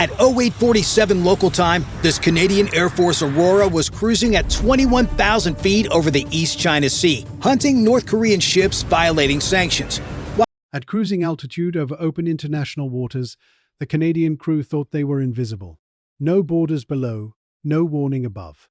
At 0847 local time, this Canadian Air Force Aurora was cruising at 21,000 feet over the East China Sea, hunting North Korean ships violating sanctions. At cruising altitude over open international waters, the Canadian crew thought they were invisible. No borders below, no warning above.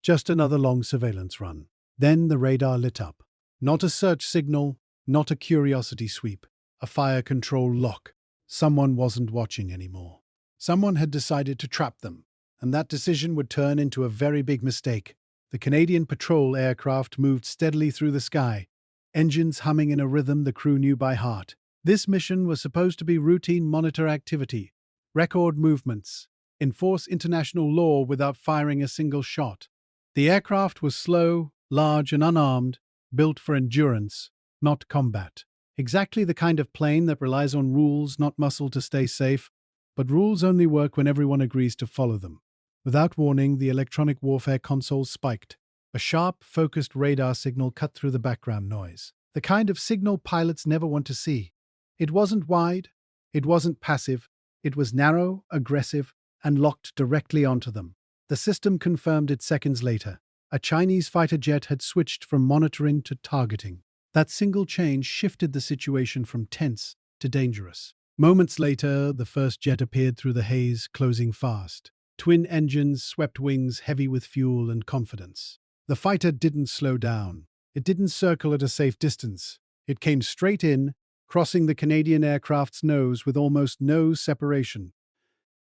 Just another long surveillance run. Then the radar lit up. Not a search signal, not a curiosity sweep. A fire control lock. Someone wasn't watching anymore. Someone had decided to trap them, and that decision would turn into a very big mistake. The Canadian patrol aircraft moved steadily through the sky, engines humming in a rhythm the crew knew by heart. This mission was supposed to be routine monitor activity, record movements, enforce international law without firing a single shot. The aircraft was slow, large and unarmed, built for endurance, not combat. Exactly the kind of plane that relies on rules, not muscle, to stay safe, but rules only work when everyone agrees to follow them. Without warning, the electronic warfare console spiked. A sharp, focused radar signal cut through the background noise. The kind of signal pilots never want to see. It wasn't wide, it wasn't passive, it was narrow, aggressive, and locked directly onto them. The system confirmed it seconds later. A Chinese fighter jet had switched from monitoring to targeting. That single change shifted the situation from tense to dangerous. Moments later, the first jet appeared through the haze, closing fast. Twin engines, swept wings, heavy with fuel and confidence. The fighter didn't slow down. It didn't circle at a safe distance. It came straight in, crossing the Canadian aircraft's nose with almost no separation.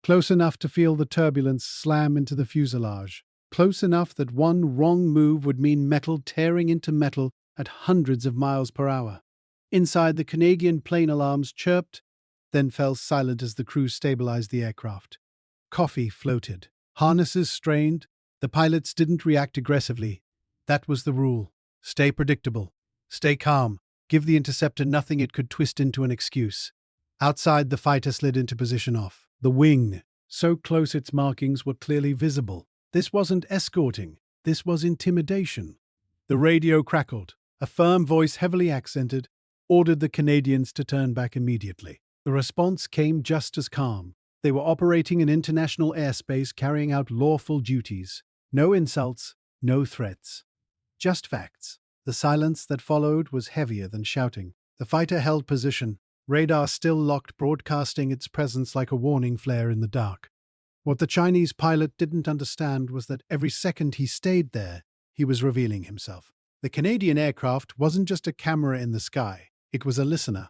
Close enough to feel the turbulence slam into the fuselage. Close enough that one wrong move would mean metal tearing into metal at hundreds of miles per hour. Inside, the Canadian plane alarms chirped, then fell silent as the crew stabilized the aircraft. Coffee floated. Harnesses strained. The pilots didn't react aggressively. That was the rule. Stay predictable. Stay calm. Give the interceptor nothing it could twist into an excuse. Outside, the fighter slid into position off. The wing, so close its markings were clearly visible. This wasn't escorting. This was intimidation. The radio crackled. A firm voice, heavily accented, ordered the Canadians to turn back immediately. The response came just as calm. They were operating in international airspace, carrying out lawful duties. No insults, no threats. Just facts. The silence that followed was heavier than shouting. The fighter held position, radar still locked, broadcasting its presence like a warning flare in the dark. What the Chinese pilot didn't understand was that every second he stayed there, he was revealing himself. The Canadian aircraft wasn't just a camera in the sky, it was a listener.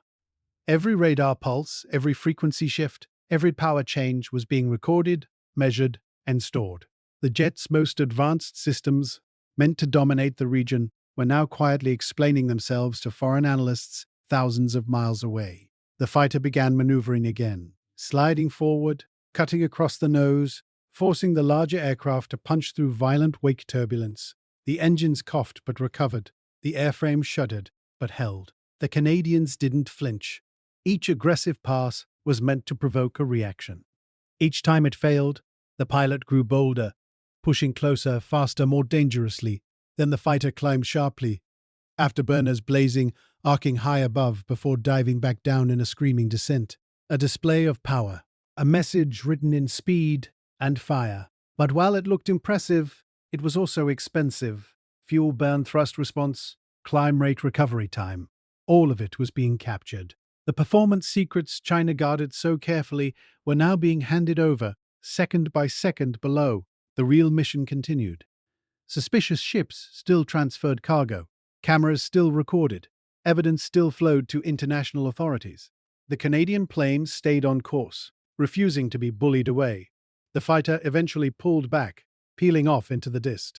Every radar pulse, every frequency shift, every power change was being recorded, measured, and stored. The jet's most advanced systems, meant to dominate the region, were now quietly explaining themselves to foreign analysts thousands of miles away. The fighter began maneuvering again, sliding forward, cutting across the nose, forcing the larger aircraft to punch through violent wake turbulence. The engines coughed but recovered. The airframe shuddered but held. The Canadians didn't flinch. Each aggressive pass was meant to provoke a reaction. Each time it failed, the pilot grew bolder, pushing closer, faster, more dangerously. Then the fighter climbed sharply, afterburners blazing, arcing high above before diving back down in a screaming descent. A display of power, a message written in speed and fire. But while it looked impressive, it was also expensive. Fuel burn, thrust response, climb rate, recovery time. All of it was being captured. The performance secrets China guarded so carefully were now being handed over, second by second below. The real mission continued. Suspicious ships still transferred cargo. Cameras still recorded. Evidence still flowed to international authorities. The Canadian planes stayed on course, refusing to be bullied away. The fighter eventually pulled back, peeling off into the dist.